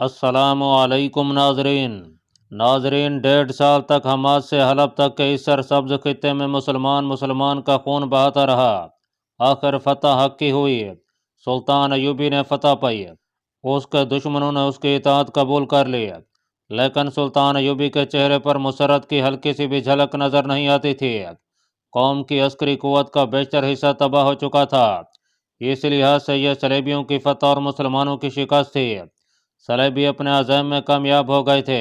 अस्सलामु अलैकुम नाजरीन 1.5 साल तक हमास से हलब तक के इस सरसब्ज खित्ते में मुसलमान का खून बहाता रहा। आखिर फतह हक की हुई। सुल्तान अयूबी ने फतह पाई। उसके दुश्मनों ने उसकी इताअत कबूल कर ली, लेकिन सुल्तान अयूबी के चेहरे पर मुसरत की हल्की सी भी झलक नजर नहीं आती थी। कौम की अस्करी कुव्वत का बेशतर हिस्सा तबाह हो चुका था। इस लिहाज से यह सलेबियों की फतह और मुसलमानों की शिकस्त थी। सलेबी अपने अज़म में कामयाब हो गए थे।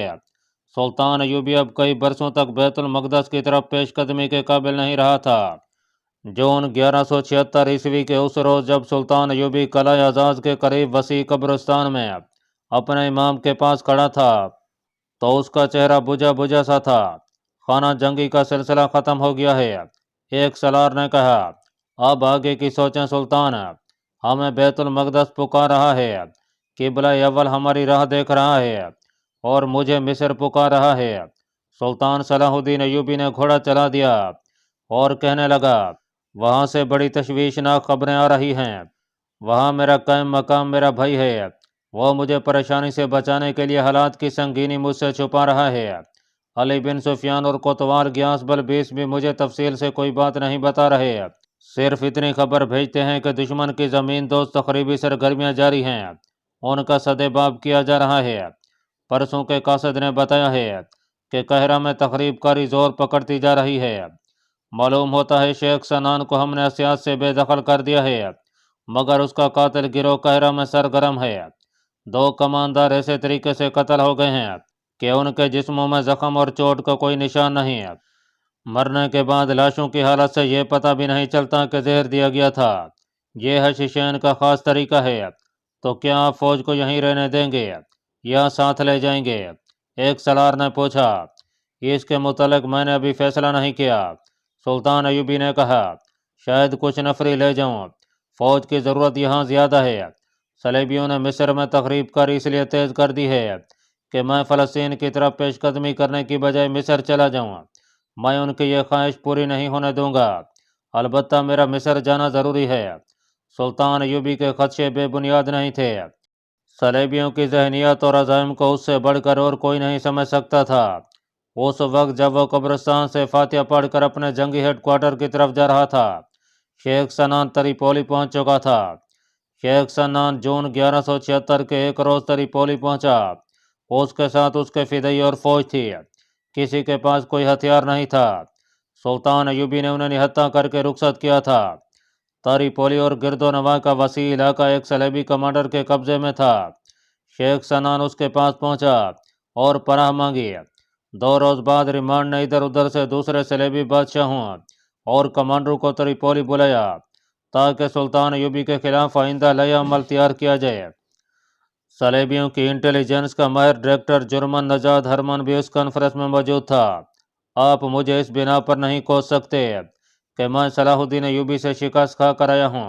सुल्तान अयूबी अब कई बरसों तक बैतुल मक़दस की तरफ पेशकदमी के काबिल नहीं रहा था। जून 1176 ईस्वी के उस रोज़ जब सुल्तान अयूबी कला आज़ाज के करीब वसी कब्रिस्तान में अपने इमाम के पास खड़ा था, तो उसका चेहरा बुझा बुझा सा था। खाना जंगी का सिलसिला ख़त्म हो गया है, एक सलार ने कहा। अब आगे की सोचें सुल्तान। हमें बैतुल मक़दस पुकार रहा है, किबला अव्वल हमारी राह देख रहा है, और मुझे मिस्र पुकार रहा है। सुल्तान सलाहुद्दीन अयूबी ने घोड़ा चला दिया और कहने लगा, वहाँ से बड़ी तशवीशनाक खबरें आ रही हैं। वहाँ मेरा कायम मकाम मेरा भाई है, वो मुझे परेशानी से बचाने के लिए हालात की संगीनी मुझसे छुपा रहा है। अली बिन सुफियान और कोतवाल गियास बलबीस भी मुझे तफसील से कोई बात नहीं बता रहे, सिर्फ इतनी खबर भेजते हैं कि दुश्मन की ज़मीन दोस्त तकरीबी सरगर्मियाँ जारी हैं, उनका सदेबाब किया जा रहा है। परसों के कासिद ने बताया है कि कहरा में तकरीब कारी जोर पकड़ती जा रही है। मालूम होता है शेख सनान को हमने सियासत से बेदखल कर दिया है, मगर उसका कातिल गिरोह कहरा में सरगर्म है। 2 कमानदार ऐसे तरीके से कत्ल हो गए हैं कि उनके जिस्मों में जख्म और चोट का कोई निशान नहीं है। मरने के बाद लाशों की हालत से यह पता भी नहीं चलता कि जहर दिया गया था। यह है शिशेन का खास तरीका है। तो क्या आप फौज को यहीं रहने देंगे या साथ ले जाएंगे? एक सलार ने पूछा। इसके मुतल्लिक मैंने अभी फैसला नहीं किया, सुल्तान अयूबी ने कहा। शायद कुछ नफरी ले जाऊं, फौज की ज़रूरत यहाँ ज़्यादा है। सलेबियों ने मिस्र में तकरीब कर इसलिए तेज़ कर दी है कि मैं फ़लस्तीन की तरफ पेशकदमी करने की बजाय मिस्र चला जाऊँ। मैं उनकी यह ख्वाहिश पूरी नहीं होने दूंगा। अलबत्ता मेरा मिस्र जाना ज़रूरी है। सुल्तान अयूबी के खदशे बेबुनियाद नहीं थे। सलेबियों की जहनियत और अज़ाइम को उससे बढ़कर और कोई नहीं समझ सकता था। उस वक्त जब वो कब्रिस्तान से फातिहा पढ़कर अपने जंगी हेडक्वार्टर की तरफ जा रहा था, शेख सनान तरीपोली पहुंच चुका था। शेख सनान जून 1176 के एक रोज़ तरीपोली पहुंचा। उसके साथ उसके फिदई और फौज थी। किसी के पास कोई हथियार नहीं था। सुल्तान अयूबी ने उन्हें निहत्था करके रुखसत किया था। तरीपोली और गिरदोनवा का वसी इलाका एक सलेबी कमांडर के कब्जे में था। शेख सनान उसके पास पहुंचा और पनाह मांगी। 2 रोज़ बाद रिमांड ने इधर उधर से दूसरे सलेबी बादशाहों और कमांडरों को तरीपोली बुलाया, ताकि सुल्तान अयूबी के खिलाफ आइंदा नया अमल तैयार किया जाए। सलेबियों की इंटेलिजेंस का माहिर डायरेक्टर जुर्मन नजाद हरमन भी उस कॉन्फ्रेंस में मौजूद था। आप मुझे इस बिना पर नहीं कोस सकते कि मैं सलाहुद्दीन अयूबी से शिकस्त खा कर आया हूँ,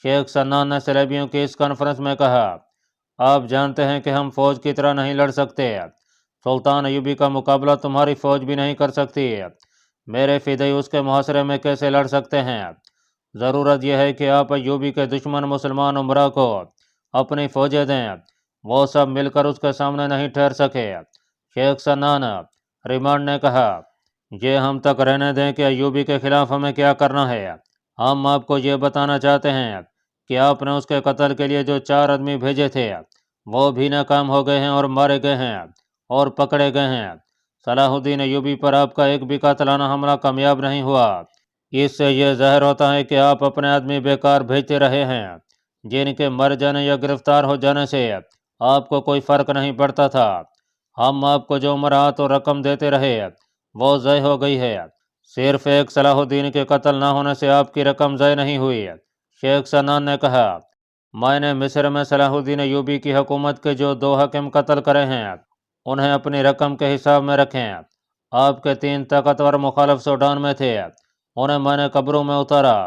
शेख सन्नान ने सलेबियों की इस कॉन्फ्रेंस में कहा। आप जानते हैं कि हम फौज की तरह नहीं लड़ सकते। सुल्तान अयूबी का मुकाबला तुम्हारी फौज भी नहीं कर सकती। मेरे फिदई उसके मुहासरे में कैसे लड़ सकते हैं? ज़रूरत यह है कि आप अयूबी के दुश्मन मुसलमान उमरा को अपनी फौजें दें। वो सब मिलकर उसके सामने नहीं ठहर सके। शेख सन्नान, रिमांड ने कहा, ये हम तक रहने दें कि अयूबी के खिलाफ हमें क्या करना है। हम आपको ये बताना चाहते हैं कि आपने उसके कत्ल के लिए जो 4 आदमी भेजे थे, वो भी नाकाम हो गए हैं और मारे गए हैं और पकड़े गए हैं। सलाहुद्दीन अयूबी पर आपका एक भी कातलाना हमला कामयाब नहीं हुआ। इससे यह ज़ाहिर होता है कि आप अपने आदमी बेकार भेजते रहे हैं, जिनके मर जाने या गिरफ्तार हो जाने से आपको कोई फ़र्क नहीं पड़ता था। हम आपको जो मराहत और रकम देते रहे, वो ज़ाय हो गई है। सिर्फ एक सलाहुद्दीन के कत्ल न होने से आपकी रकम ज़ाय नहीं हुई। शेख सनान ने कहा, मैंने मिस्र में सलाहुद्दीन अयूबी की हुकूमत के जो 2 हाकिम कत्ल करे हैं, उन्हें अपनी रकम के हिसाब में रखें। आपके 3 ताकतवर मुखालिफ सूडान में थे, उन्हें मैंने कब्रों में उतारा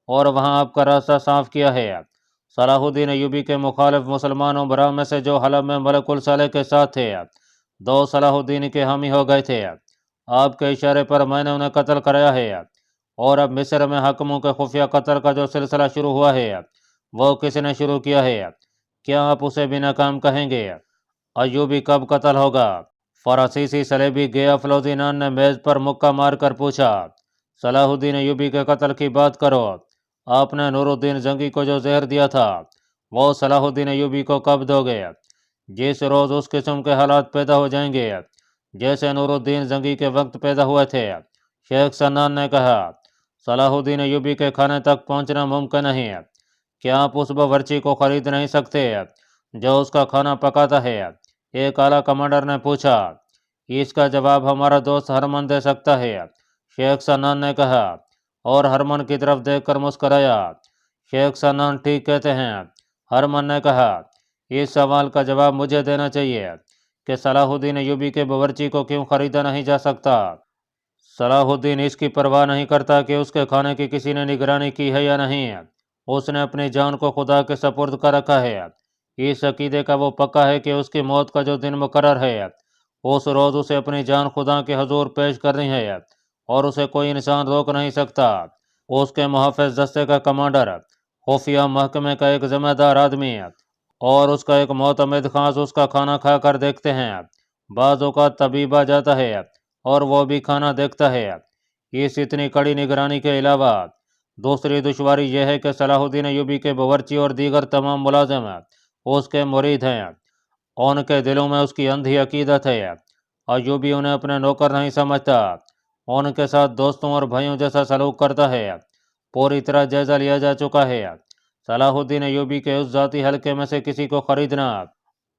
और वहां आपका रास्ता साफ किया है। सलाहुद्दीन अयूबी के मुखालिफ मुसलमान उमरा में से जो हलब में मलकुल साले के साथ थे, 2 सलाहुद्दीन के हामी हो गए थे। आपके इशारे पर मैंने उन्हें कत्ल कराया है। और अब मिस्र में हाकिमों के खुफिया कत्ल का जो सिलसिला शुरू हुआ है, वो किसने शुरू किया है? क्या आप उसे भी नाकाम कहेंगे? अयूबी कब कत्ल होगा? फरासीसी सलेबी गया फलोजीनान ने मेज पर मुक्का मार कर पूछा। सलाहुद्दीन अयूबी के कत्ल की बात करो। आपने नूरुद्दीन जंगी को जो जहर दिया था वो सलाहुद्दीन अयूबी को कब दोगे? जिस रोज़ उस किस्म के हालात पैदा हो जाएंगे जैसे नूरुद्दीन जंगी के वक्त पैदा हुए थे। शेख सन्नान ने कहा। सलाहुद्दीन अयूबी के खाने तक पहुंचना मुमकिन नहीं है। क्या आप उस बावर्ची को खरीद नहीं सकते जो उसका खाना पकाता है? एक आला कमांडर ने पूछा। इसका जवाब हमारा दोस्त हरमन दे सकता है, शेख सन्नान ने कहा और हरमन की तरफ देखकर मुस्कराया। शेख सन्नान ठीक कहते हैं, हरमन ने कहा। इस सवाल का जवाब मुझे देना चाहिए कि सलाहुद्दीन अयूबी के बावर्ची को क्यों खरीदा नहीं जा सकता। सलाहुद्दीन इसकी परवाह नहीं करता कि उसके खाने की किसी ने निगरानी की है या नहीं। उसने अपनी जान को खुदा के सपुर्द कर रखा है। इस अकीदे का वो पक्का है कि उसकी मौत का जो दिन मुकर्रर है उस रोज़ उसे अपनी जान खुदा के हजूर पेश करनी है और उसे कोई इंसान रोक नहीं सकता। उसके मुहाफ़िज़ दस्ते का कमांडर, खुफिया महकमे का एक ज़िम्मेदार आदमी और उसका एक मोतमिद खास उसका खाना खा कर देखते हैं। बाज़ औक़ात तबीब आ जाता है और वो भी खाना देखता है। इस इतनी कड़ी निगरानी के अलावा दूसरी दुश्वारी यह है कि सलाहुद्दीन अयूबी के बावर्ची और दीगर तमाम मुलाजिम उसके मुरीद हैं। उनके दिलों में उसकी अंधी अकीदत है। अयूबी उन्हें अपने नौकर नहीं समझता, उनके साथ दोस्तों और भाइयों जैसा सलूक करता है। पूरी तरह जायजा लिया जा चुका है। सलाहुद्दीन अयूबी के उस जाती हल्के में से किसी को खरीदना,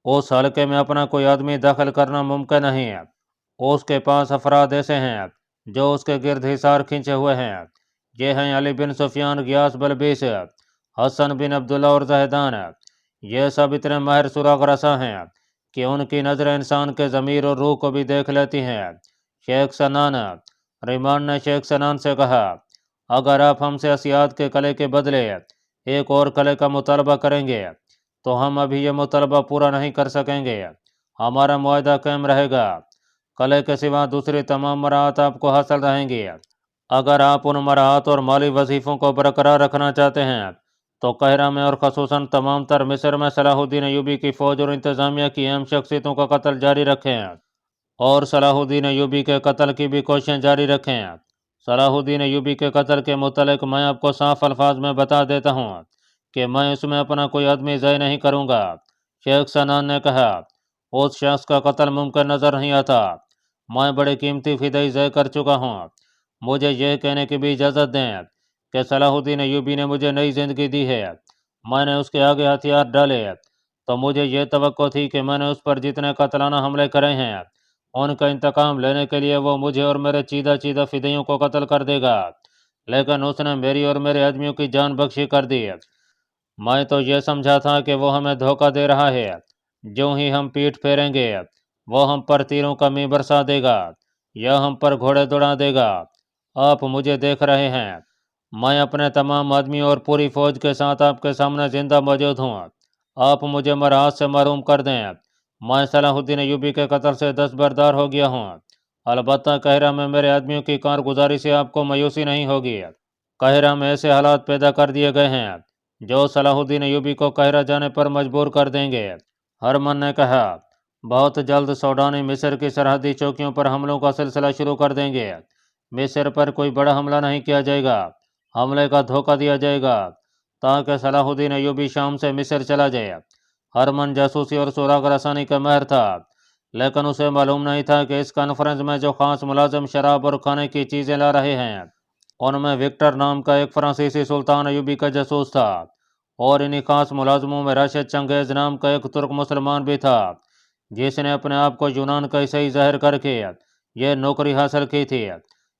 उस हल्के में अपना कोई आदमी दाखिल करना मुमकिन नहीं है। उसके पास अफराद ऐसे हैं जो उसके गिर्द हिसार खींचे हुए हैं। ये हैं अली बिन सुफियान, गियास बलबीस, हसन बिन अब्दुल्ला और जहदान। ये सब इतने माहिर सुराग रसा हैं कि उनकी नज़र इंसान के ज़मीर और रूह को भी देख लेती हैं। शेख सनान, रिमान ने शेख सनान से कहा, अगर आप हमसे असियात के कले के बदले एक और कले का मुतालबा करेंगे तो हम अभी ये मुतालबा पूरा नहीं कर सकेंगे। हमारा मुआहदा कायम रहेगा। कले के सिवा दूसरी तमाम मराहत आपको हासिल रहेंगी। अगर आप उन मराहत और माली वजीफ़ों को बरकरार रखना चाहते हैं तो कहरा में और खसूसन तमाम तर मिस्र में सलाहुद्दीन अयूबी की फ़ौज और इंतज़ामिया की अहम शख्सियतों का कत्ल जारी रखें और सलाहुद्दीन अयूबी के कत्ल की भी कोशिशें जारी रखें। सलाहुद्दीन अयूबी के कत्ल के मुतल्लिक़ मैं आपको साफ अल्फाज में बता देता हूँ कि मैं इसमें अपना कोई आदमी ज़ाय नहीं करूँगा। शेख सनान ने कहा, उस शख्स का कत्ल मुमकिन नज़र नहीं आता। मैं बड़ी कीमती फ़िदाई ज़ाय कर चुका हूँ। मुझे यह कहने की भी इजाज़त दें कि सलाहुद्दीन अयूबी ने मुझे नई ज़िंदगी दी है। मैंने उसके आगे हथियार डाले तो मुझे यह तवक्को थी कि मैंने उस पर जितने कतलाना हमले करे हैं उनका इंतकाम लेने के लिए वो मुझे और मेरे चीदा चीदा फिदाइयों को कत्ल कर देगा, लेकिन उसने मेरी और मेरे आदमियों की जान बख्शी कर दी। मैं तो यह समझा था कि वो हमें धोखा दे रहा है। जो ही हम पीठ फेरेंगे वो हम पर तीरों का मी बरसा देगा या हम पर घोड़े दौड़ा देगा। आप मुझे देख रहे हैं, मैं अपने तमाम आदमियों और पूरी फौज के साथ आपके सामने जिंदा मौजूद हूँ। आप मुझे मराहत से महरूम कर दें। मैं सलाहुद्दीन अयूबी के कत्ल से दस्तबरदार हो गया हूँ। अलबत्ता कहरा में मेरे आदमियों की कारगुजारी से आपको मायूसी नहीं होगी। कहरा में ऐसे हालात पैदा कर दिए गए हैं जो सलाहुद्दीन अयूबी को कहरा जाने पर मजबूर कर देंगे। हरमन ने कहा, बहुत जल्द सौडानी मिस्र की सरहदी चौकियों पर हमलों का सिलसिला शुरू कर देंगे। मिस्र पर कोई बड़ा हमला नहीं किया जाएगा, हमले का धोखा दिया जाएगा ताकि सलाहुद्दीन अयूबी शाम से मिस्र चला जाए। हरमन जासूसी और सुराग रसानी का माहिर था, लेकिन उसे मालूम नहीं था कि इस कॉन्फ्रेंस में जो खास मुलाजिम शराब और खाने की चीज़ें ला रहे हैं उनमें विक्टर नाम का एक फ्रांसीसी सुल्तान अयूबी का जासूस था और इन्हीं खास मुलाजमों में राशिद चंगेज नाम का एक तुर्क मुसलमान भी था जिसने अपने आप को यूनान का ईसाई जाहिर करके यह नौकरी हासिल की थी।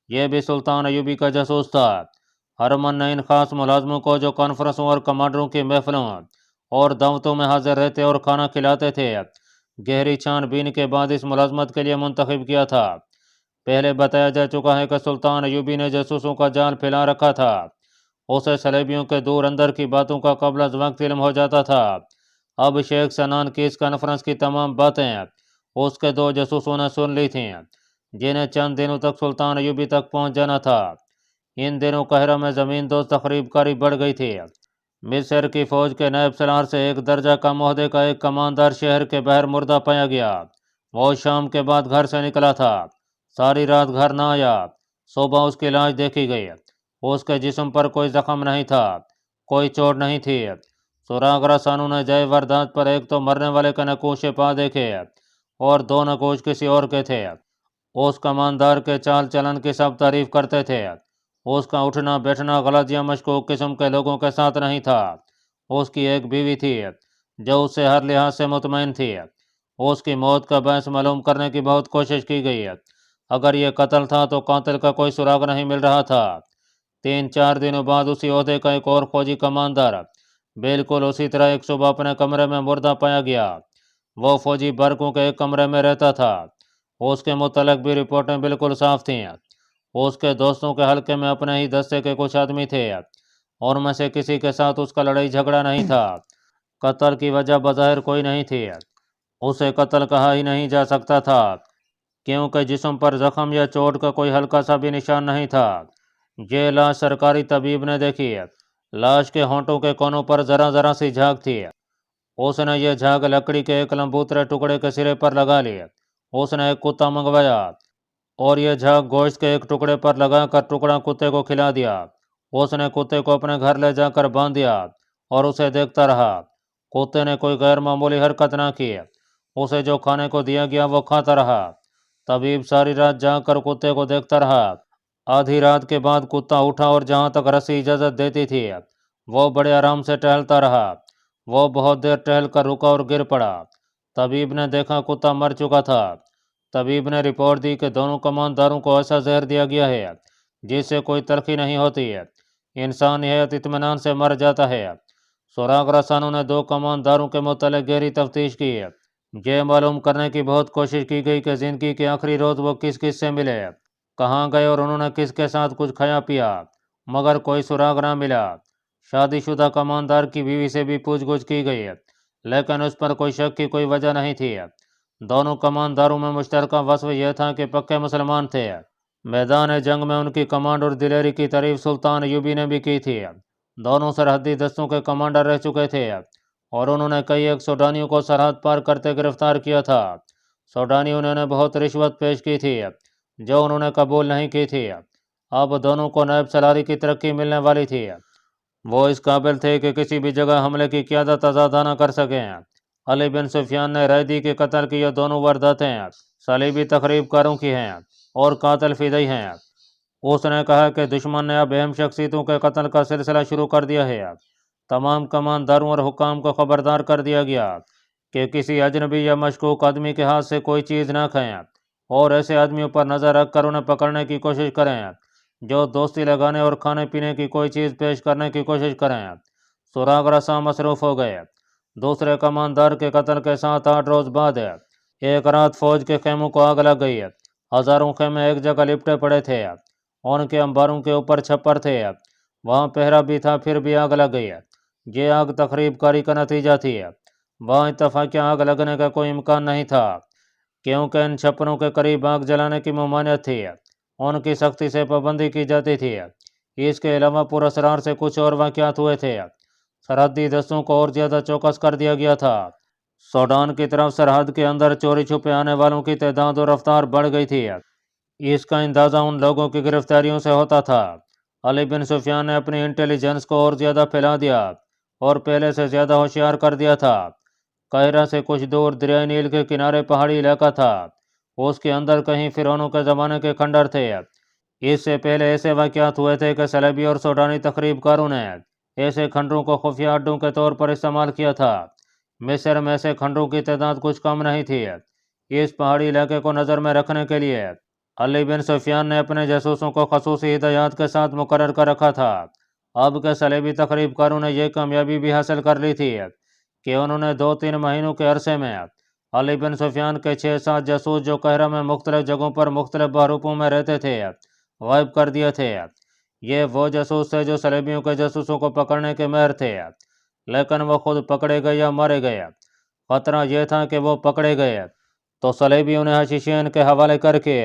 यह भी सुल्तान अयूबी का जासूस था। हरमन ने इन खास मुलाजमों को जो कॉन्फ्रेंसों और कमांडरों की महफिलों और दावतों में हाजिर रहते और खाना खिलाते थे, गहरी छानबीन के बाद इस मुलाजमत के लिए मुंतखब किया था। पहले बताया जा चुका है कि सुल्तान अयूबी ने जासूसों का जाल फैला रखा था। उसे सलेबियों के दूर अंदर की बातों का कबल अज़ वक्त इल्म हो जाता था। अब शेख सनान की इस कॉन्फ्रेंस की तमाम बातें उसके दो जासूसों ने सुन ली थीं जिन्हें चंद दिनों तक सुल्तान अयूबी तक पहुंच जाना था। इन दिनों कहरा में ज़मीन दोस्त तकरीबकारी बढ़ गई थी। مصر کی فوج کے نائب سالار سے ایک درجہ کم عہدے کا ایک کماندار شہر کے باہر مردہ پایا گیا۔ وہ شام کے بعد گھر سے نکلا تھا، ساری رات گھر نہ آیا۔ صبح اس کی لاش دیکھی گئی، اس کے جسم پر کوئی زخم نہیں تھا، کوئی چوٹ نہیں تھی۔ سراغ رسانوں نے جائے واردات پر ایک تو مرنے والے کے نقوش پا دیکھے اور دو نقوش کسی اور کے تھے۔ اس کماندار کے چال چلن کی سب تعریف کرتے تھے، اس کا اٹھنا بیٹھنا غلط یا مشکوک قسم کے لوگوں کے ساتھ نہیں تھا۔ اس کی ایک بیوی تھی جو اس سے ہر لحاظ سے مطمئن تھی۔ اس کی موت کا باعث معلوم کرنے کی بہت کوشش کی گئی، اگر یہ قتل تھا تو قاتل کا کوئی سراغ نہیں مل رہا تھا۔ 3-4 دنوں بعد اسی عہدے کا ایک اور فوجی کماندار بالکل اسی طرح ایک صبح اپنے کمرے میں مردہ پایا گیا۔ وہ فوجی برقوں کے ایک کمرے میں رہتا تھا، اس کے متعلق بھی رپورٹیں بالکل صاف تھیں۔ اس کے دوستوں کے حلقے میں اپنے ہی دستے کے کچھ آدمی تھے اور میں سے کسی کے ساتھ اس کا لڑائی جھگڑا نہیں تھا۔ قتل کی وجہ بظاہر کوئی نہیں تھی، اسے قتل کہا ہی نہیں جا سکتا تھا کیونکہ جسم پر زخم یا چوٹ کا کوئی ہلکا سا بھی نشان نہیں تھا۔ یہ لاش سرکاری طبیب نے دیکھی، لاش کے ہونٹوں کے کونوں پر ذرا ذرا سی جھاگ تھی۔ اس نے یہ جھاگ لکڑی کے ایک لمبوترے ٹکڑے کے سرے پر لگا لی۔ اس نے ایک کتا منگوایا اور یہ جھاگ گوشت کے ایک ٹکڑے پر لگا کر ٹکڑا کتے کو کھلا دیا۔ اس نے کتے کو اپنے گھر لے جا کر باندھ دیا اور اسے دیکھتا رہا۔ کتے نے کوئی غیر معمولی حرکت نہ کی، اسے جو کھانے کو دیا گیا وہ کھاتا رہا۔ طبیب ساری رات جاگ کر کتے کو دیکھتا رہا۔ آدھی رات کے بعد کتا اٹھا اور جہاں تک رسی اجازت دیتی تھی وہ بڑے آرام سے ٹہلتا رہا۔ وہ بہت دیر ٹہل کر رکا اور گر پڑا۔ طبیب نے دیکھا کتا مر چکا تھا۔ طبیب نے رپورٹ دی کہ دونوں کمانداروں کو ایسا زہر دیا گیا ہے جس سے کوئی تلخی نہیں ہوتی، انسان نہایت اطمینان سے مر جاتا ہے۔ سراغ رسانوں نے دو کمانداروں کے متعلق گہری تفتیش کی۔ یہ معلوم کرنے کی بہت کوشش کی گئی کہ زندگی کے آخری روز وہ کس کس سے ملے، کہاں گئے اور انہوں نے کس کے ساتھ کچھ کھایا پیا، مگر کوئی سراغ نہ ملا۔ شادی شدہ کماندار کی بیوی سے بھی پوچھ گچھ کی گئی لیکن اس پر کوئی شک کی کوئی وجہ نہیں تھی۔ دونوں کمانداروں میں مشترکہ وصف یہ تھا کہ پکے مسلمان تھے۔ میدان جنگ میں ان کی کمانڈ اور دلیری کی تعریف سلطان ایوبی نے بھی کی تھی۔ دونوں سرحدی دستوں کے کمانڈر رہ چکے تھے اور انہوں نے کئی ایک سوڈانیوں کو سرحد پار کرتے گرفتار کیا تھا۔ سوڈانیوں نے بہت رشوت پیش کی تھی جو انہوں نے قبول نہیں کی تھی۔ اب دونوں کو نائب سالاری کی ترقی ملنے والی تھی۔ وہ اس قابل تھے کہ کسی بھی جگہ حملے کی قیادت آزادانہ کر سکیں۔ علی بن سفیان نے رائے دی کہ قتل کی یہ دونوں وارداتیں صلیبی تخریب کاروں کی ہیں اور قاتل فدائی ہیں۔ اس نے کہا کہ دشمن نے اب اہم شخصیتوں کے قتل کا سلسلہ شروع کر دیا ہے۔ تمام کمانداروں اور حکام کو خبردار کر دیا گیا کہ کسی اجنبی یا مشکوک آدمی کے ہاتھ سے کوئی چیز نہ کھائیں اور ایسے آدمیوں پر نظر رکھ کر انہیں پکڑنے کی کوشش کریں جو دوستی لگانے اور کھانے پینے کی کوئی چیز پیش کرنے کی کوشش کریں۔ سراغ رساں مصروف ہو گئے۔ دوسرے کماندار کے قتل کے 7-8 روز بعد ایک رات فوج کے خیموں کو آگ لگ گئی۔ ہزاروں خیمے ایک جگہ لپٹے پڑے تھے، ان کے انباروں کے اوپر چھپر تھے، وہاں پہرا بھی تھا، پھر بھی آگ لگ گئی۔ یہ آگ تخریب کاری کا نتیجہ تھی۔ وہاں اتفاقیہ آگ لگنے کا کوئی امکان نہیں تھا کیونکہ ان چھپروں کے قریب آگ جلانے کی ممانعت تھی، ان کی سختی سے پابندی کی جاتی تھی۔ اس کے علاوہ پر اسرار سے کچھ اور واقعات ہوئے تھے۔ سرحدی دستوں کو اور زیادہ چوکس کر دیا گیا تھا۔ سوڈان کی طرف سرحد کے اندر چوری چھپے آنے والوں کی تعداد اور رفتار بڑھ گئی تھی۔ اس کا اندازہ ان لوگوں کی گرفتاریوں سے ہوتا تھا۔ علی بن سفیان نے اپنی انٹیلیجنس کو اور زیادہ پھیلا دیا اور پہلے سے زیادہ ہوشیار کر دیا تھا۔ قاہرہ سے کچھ دور دریائے نیل کے کنارے پہاڑی علاقہ تھا، اس کے اندر کہیں فرعونوں کے زمانے کے کھنڈر تھے۔ اس سے پہلے ایسے واقعات ہوئے تھے کہ صلیبی اور سوڈانی تخریب کاروں نے ایسے کھنڈروں کو خفیہ اڈوں کے طور پر استعمال کیا تھا۔ مصر میں ایسے کھنڈروں کی تعداد کچھ کم نہیں تھی۔ اس پہاڑی علاقے کو نظر میں رکھنے کے لیے علی بن سفیان نے اپنے جاسوسوں کو خصوصی ہدایات کے ساتھ مقرر کر رکھا تھا۔ اب کے صلیبی تخریب کاروں نے یہ کامیابی بھی حاصل کر لی تھی کہ انہوں نے 2-3 مہینوں کے عرصے میں علی بن سفیان کے 6-7 جاسوس جو قاہرہ میں مختلف جگہوں پر مختلف بحروپوں میں رہتے تھے غائب کر دیے تھے۔ یہ وہ جاسوس تھے جو صلیبیوں کے جاسوسوں کو پکڑنے کے ماہر تھے، لیکن وہ خود پکڑے گئے یا مارے گئے۔ خطرہ یہ تھا کہ وہ پکڑے گئے تو صلیبی انہیں حشیشین کے حوالے کر کے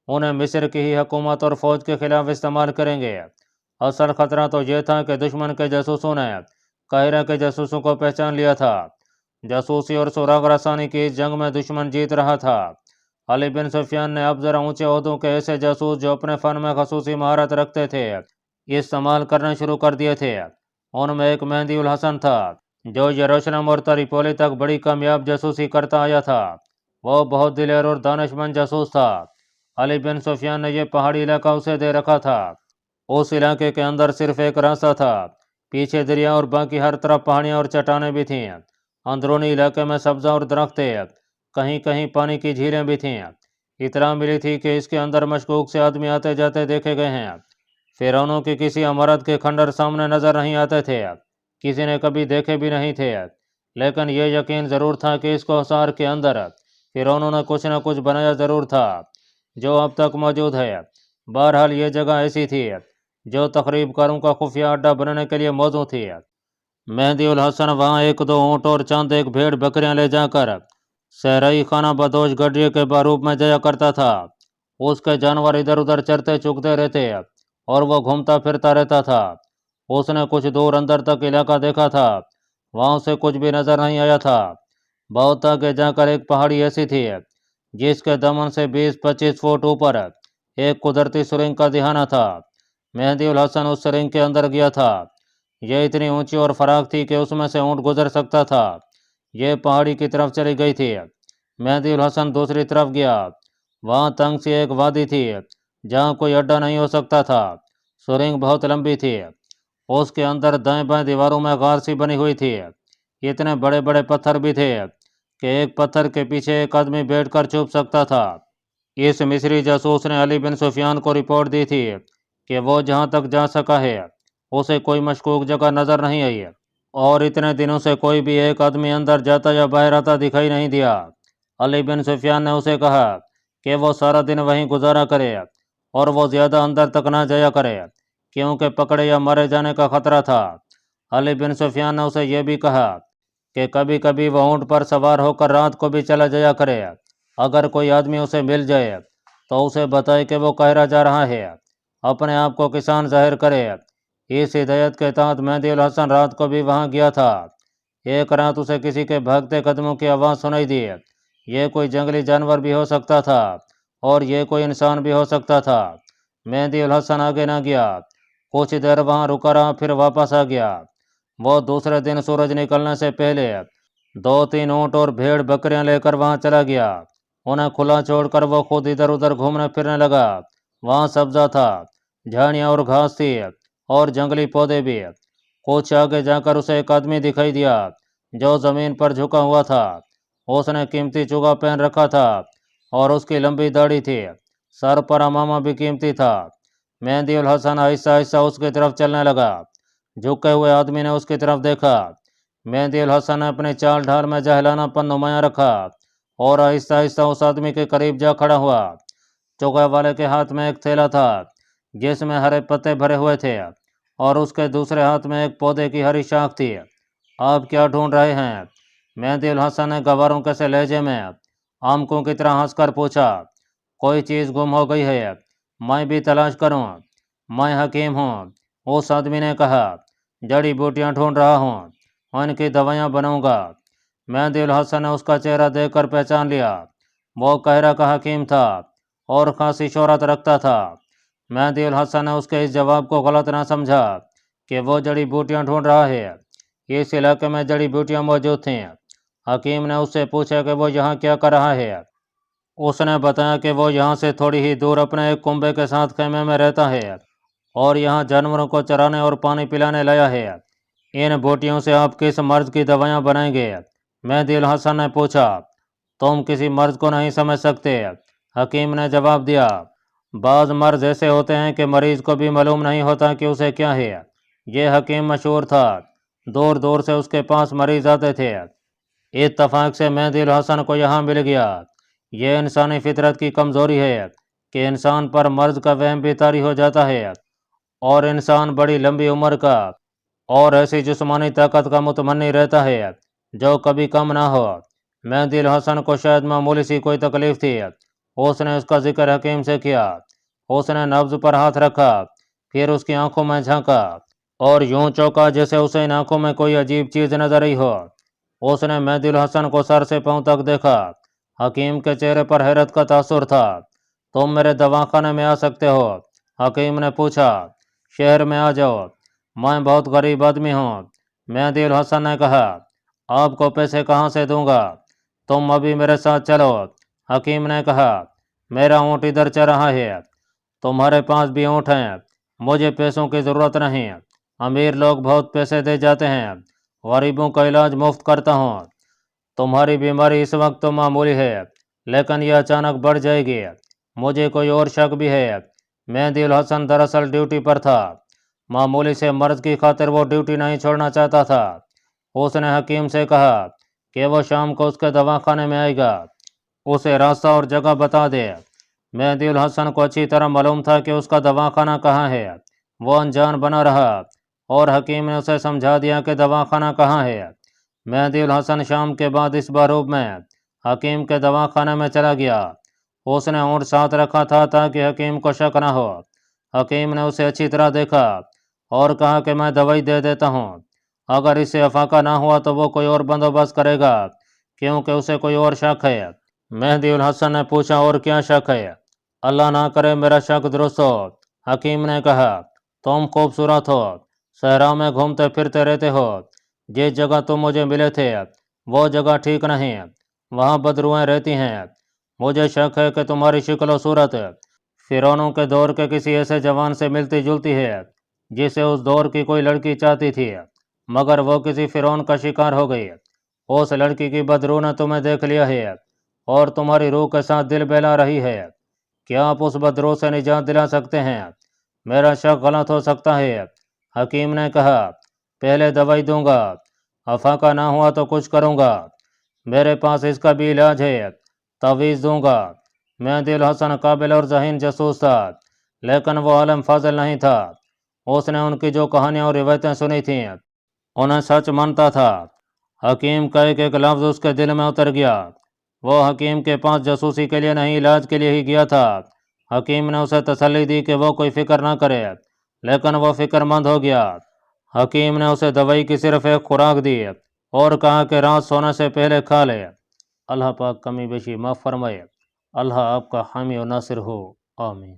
انہیں مصر کی ہی حکومت اور فوج کے خلاف استعمال کریں گے۔ اصل خطرہ تو یہ تھا کہ دشمن کے جاسوسوں نے काहिरा के जासूसों को पहचान लिया था। जासूसी और सुराग रसानी की इस जंग में दुश्मन जीत रहा था। अली बिन सुफियान ने अब जरा ऊंचे ओहदों के ऐसे जासूस जो अपने फन में खसूसी महारत रखते थे इस्तेमाल करने शुरू कर दिए थे। उनमें एक मेहदी उल हसन था जो यरूशलेम और त्रिपोली तक बड़ी कामयाब जासूसी करता आया था। वो बहुत दिलेर और दानिशमंद जासूस था। अली बिन सुफियान ने यह पहाड़ी इलाका उसे दे रखा था। उस इलाके के अंदर सिर्फ एक रास्ता था, पीछे दरिया और बाकी हर तरफ पहाड़ियाँ और चट्टानें भी थीं। अंदरूनी इलाके में सब्जा और दरख्त थे, कहीं कहीं पानी की झीलें भी थीं। इतला मिली थी कि इसके अंदर मशकूक से आदमी आते जाते देखे गए हैं। फिरौनों की किसी अमारत के खंडर सामने नजर नहीं आते थे, किसी ने कभी देखे भी नहीं थे, लेकिन यह यकीन ज़रूर था कि इस कोसार के अंदर फिरौनों ने कुछ न कुछ बनाया ज़रूर था जो अब तक मौजूद है। बहरहाल ये जगह ऐसी थी जो तखरीबकारों का खुफिया अड्डा बनने के लिए मौजूद थी। मेहदी उल हसन वहाँ एक दो ऊँट और चंद एक भेड़ बकरियां ले जाकर सहराई खाना बदोश गड्ढे के बारूप में जाया करता था। उसके जानवर इधर उधर चरते चुगते रहते और वो घूमता फिरता रहता था। उसने कुछ दूर अंदर तक इलाका देखा था, वहाँ से कुछ भी नजर नहीं आया था। बहुत आगे जाकर एक पहाड़ी ऐसी थी जिसके दमन से 20-25 फुट ऊपर एक कुदरती सुरंग का दिहाना था। मेहदी उल हसन उस सुरंग के अंदर गया था। यह इतनी ऊंची और फराख थी कि उसमें से ऊँट गुजर सकता था। यह पहाड़ी की तरफ चली गई थी। मेहदी उल हसन दूसरी तरफ गया। वहाँ तंग सी एक वादी थी जहाँ कोई अड्डा नहीं हो सकता था। सुरंग बहुत लंबी थी। उसके अंदर दाएं बाएं दीवारों में गार सी बनी हुई थी। इतने बड़े बड़े पत्थर भी थे कि एक पत्थर के पीछे एक आदमी बैठकर छुप सकता था। इस मिस्री जासूस ने अली बिन सुफियान को रिपोर्ट दी थी कि वो जहाँ तक जा सका है उसे कोई मशकूक जगह नजर नहीं आई और इतने दिनों से कोई भी एक आदमी अंदर जाता या बाहर आता दिखाई नहीं दिया। अली बिन सुफियान ने उसे कहा कि वो सारा दिन वहीं गुजारा करे और वो ज़्यादा अंदर तक ना जाया करे क्योंकि पकड़े या मारे जाने का खतरा था। अली बिन सुफियान ने उसे यह भी कहा कि कभी कभी वह ऊँट पर सवार होकर रात को भी चला जाया करे। अगर कोई आदमी उसे मिल जाए तो उसे बताए कि वो काहिरा जा रहा है, अपने आप को किसान जाहिर करे। इस हिदायत के तहत मेहदी उल हसन रात को भी वहाँ गया था। एक रात उसे किसी के भागते कदमों की आवाज़ सुनाई दी। ये कोई जंगली जानवर भी हो सकता था और ये कोई इंसान भी हो सकता था। मेहदी उल हसन आगे ना गया, कुछ देर वहाँ रुका रहा, फिर वापस आ गया। वो दूसरे दिन सूरज निकलने से पहले 2-3 ऊँट और भेड़ बकरियां लेकर वहाँ चला गया। उन्हें खुला छोड़कर वो खुद इधर उधर घूमने फिरने लगा। वहाँ सब्जा था, झाड़ियाँ और घास थी और जंगली पौधे भी। कुछ आगे जाकर उसे एक आदमी दिखाई दिया जो जमीन पर झुका हुआ था। उसने कीमती चुगा पहन रखा था और उसकी लंबी दाढ़ी थी। सर पर अमामा भी कीमती था। मेहदी उल हसन आहिस्ता आहिस्ता उसकी तरफ चलने लगा। झुके हुए आदमी ने उसकी तरफ देखा। मेहदी उल हसन ने अपनी चाल ढाल में जहलानापन नुमाया रखा और आहिस्ता आहिस्ता उस आदमी के करीब जा खड़ा हुआ। चुगे वाले के हाथ में एक थैला था जिसमें हरे पत्ते भरे हुए थे और उसके दूसरे हाथ में एक पौधे की हरी शाख थी। आप क्या ढूंढ रहे हैं? मेहदी उल हसन ने गवारों के से लहजे में आमकों की तरह हंसकर पूछा। कोई चीज़ गुम हो गई है, मैं भी तलाश करूं। मैं हकीम हूँ, उस आदमी ने कहा। जड़ी बूटियाँ ढूंढ रहा हूँ, उनकी दवाइयाँ बनाऊंगा। मेहदी उल हसन ने उसका चेहरा देखकर पहचान लिया। वो काहिरा का हकीम था और खासी शोहरत रखता था। मेहदी उल हसन ने उसके इस जवाब को गलत ना समझा कि वो जड़ी बूटियाँ ढूंढ रहा है। इस इलाके में जड़ी बूटियाँ मौजूद थीं। हकीम ने उससे पूछा कि वो यहाँ क्या कर रहा है। उसने बताया कि वो यहाँ से थोड़ी ही दूर अपने एक कुंबे के साथ खेमे में रहता है और यहाँ जानवरों को चराने और पानी पिलाने लाया है। इन बूटियों से आप किस मर्ज की दवाइयाँ बनाएंगे? मेहदी उल हसन ने पूछा। तुम किसी मर्ज को नहीं समझ सकते, हकीम ने जवाब दिया। बाज़ मर्ज ऐसे होते हैं कि मरीज को भी मालूम नहीं होता कि उसे क्या है। ये हकीम मशहूर था, दूर दूर से उसके पास मरीज आते थे। इत्तफाक से मेहदी उल हसन को यहाँ मिल गया। ये इंसानी फितरत की कमज़ोरी है कि इंसान पर मर्ज का वहम भी तारी हो जाता है और इंसान बड़ी लंबी उम्र का और ऐसी जिस्मानी ताकत का मुतमन्नी रहता है जो कभी कम ना हो। मेहदी उल हसन को शायद मामूली सी कोई तकलीफ थी। उसने उसका जिक्र हकीम से किया। उसने नब्ज पर हाथ रखा, फिर उसकी आंखों में झांका और यूं चौंका जैसे उसे इन आंखों में कोई अजीब चीज़ नजर आई हो। उसने मेहदी उल हसन को सर से पांव तक देखा। हकीम के चेहरे पर हैरत का तासुर था। तुम मेरे दवाखाने में आ सकते हो? हकीम ने पूछा। शहर में आ जाओ, मैं बहुत गरीब आदमी हूँ, मेहदी उल हसन ने कहा। आपको पैसे कहाँ से दूंगा? तुम अभी मेरे साथ चलो, हकीम ने कहा। मेरा ऊँट इधर चल रहा है, तुम्हारे पास भी ऊँट हैं, मुझे पैसों की ज़रूरत नहीं, अमीर लोग बहुत पैसे दे जाते हैं, गरीबों का इलाज मुफ्त करता हूँ। तुम्हारी बीमारी इस वक्त तो मामूली है, लेकिन यह अचानक बढ़ जाएगी। मुझे कोई और शक भी है। मेहदी उल हसन दरअसल ड्यूटी पर था, मामूली से मर्ज की खातिर वो ड्यूटी नहीं छोड़ना चाहता था। उसने हकीम से कहा कि वो शाम को उसके दवाखाने में आएगा, उसे रास्ता और जगह बता दे। मेहदी उल हसन को अच्छी तरह मालूम था कि उसका दवाखाना कहाँ है। वो अनजान बना रहा और हकीम ने उसे समझा दिया कि दवाखाना कहाँ है। मेहदी उल हसन शाम के बाद इस बारूब में हकीम के दवाखाने में चला गया। उसने ऊँट साथ रखा था ताकि हकीम को शक न हो। हकीम ने उसे अच्छी तरह देखा और कहा कि मैं दवाई दे देता हूँ, अगर इससे अफाका ना हुआ तो वो कोई और बंदोबस्त करेगा, क्योंकि उसे कोई और शक है। मेहदी उल हसन ने पूछा, और क्या शक है? अल्लाह ना करे मेरा शक दुरुस्त हो, हकीम ने कहा। तुम खूबसूरत हो, सहरा में घूमते फिरते रहते हो, जिस जगह तुम मुझे मिले थे वो जगह ठीक नहीं, वहाँ बदरुएं रहती हैं। मुझे शक है कि तुम्हारी शक्ल सूरत फिरौनों के दौर के किसी ऐसे जवान से मिलती जुलती है जिसे उस दौर की कोई लड़की चाहती थी, मगर वो किसी फिरौन का शिकार हो गई। उस लड़की की बदरू ने तुम्हें देख लिया है और तुम्हारी रूह के साथ दिल बहला रही है। क्या आप उस बदरू से निजात दिला सकते हैं? मेरा शक गलत हो सकता है, हकीम ने कहा। पहले दवाई दूंगा, अफाका ना हुआ तो कुछ करूंगा। मेरे पास इसका भी इलाज है, तवीज़ दूंगा। मेहदी उल हसन काबिल और ज़हीन जासूस था, लेकिन वो आलम फाजिल नहीं था। उसने उनकी जो कहानियाँ और रिवायतें सुनी थीं उन्हें सच मानता था। हकीम का एक लफ्ज़ उसके दिल में उतर गया। वो हकीम के पास जासूसी के लिए नहीं, इलाज के लिए ही गया था। हकीम ने उसे तसल्ली दी कि वो कोई फिक्र ना करे, लेकिन वो फिक्रमंद हो गया। हकीम ने उसे दवाई की सिर्फ एक खुराक दी और कहा कि रात सोने से पहले खा ले। अल्लाह पाक कमी बेशी माफ़ फरमाए। अल्लाह आपका हामी और नासिर हो, आमीन।